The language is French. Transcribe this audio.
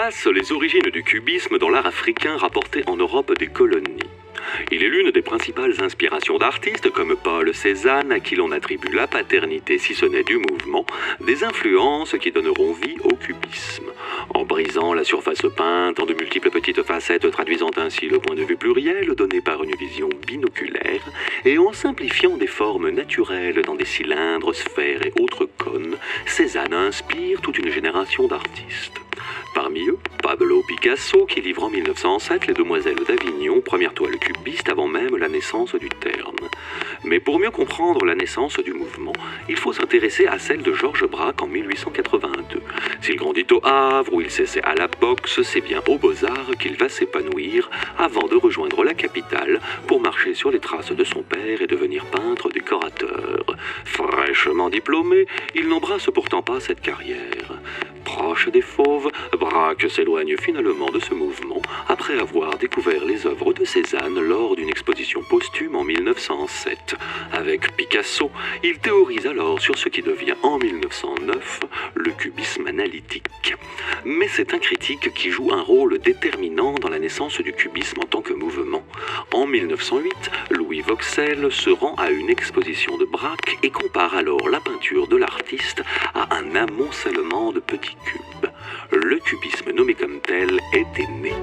place les origines du cubisme dans l'art africain rapporté en Europe des colonies. Il est l'une des principales inspirations d'artistes comme Paul Cézanne, à qui l'on attribue la paternité, si ce n'est du mouvement, des influences qui donneront vie au cubisme. En brisant la surface peinte en de multiples petites facettes, traduisant ainsi le point de vue pluriel donné par une vision binoculaire, et en simplifiant des formes naturelles dans des cylindres, sphères et autres cônes, Cézanne inspire toute une génération d'artistes. Parmi eux, Pablo Picasso, qui livre en 1907 Les Demoiselles d'Avignon, première toile cubiste avant même la naissance du terme. Mais pour mieux comprendre la naissance du mouvement, il faut s'intéresser à celle de Georges Braque en 1882. S'il grandit au Havre, où il s'essaie à la boxe, c'est bien aux Beaux-Arts qu'il va s'épanouir avant de rejoindre la capitale pour marcher sur les traces de son père et devenir peintre décorateur. Fraîchement diplômé, il n'embrasse pourtant pas cette carrière. Proche des fauves, Braque s'éloigne finalement de ce mouvement après avoir découvert les œuvres de Cézanne lors d'une exposition posthume en 1907. Avec Picasso, il théorise alors sur ce qui devient en 1909 le cubisme analytique. Mais c'est un critique qui joue un rôle déterminant dans la naissance du cubisme en tant que mouvement. En 1908, Louis Vauxhall se rend à une exposition de Braque et compare alors la peinture de l'artiste à un amoncellement de petits cubes. Le cubisme nommé comme tel était né.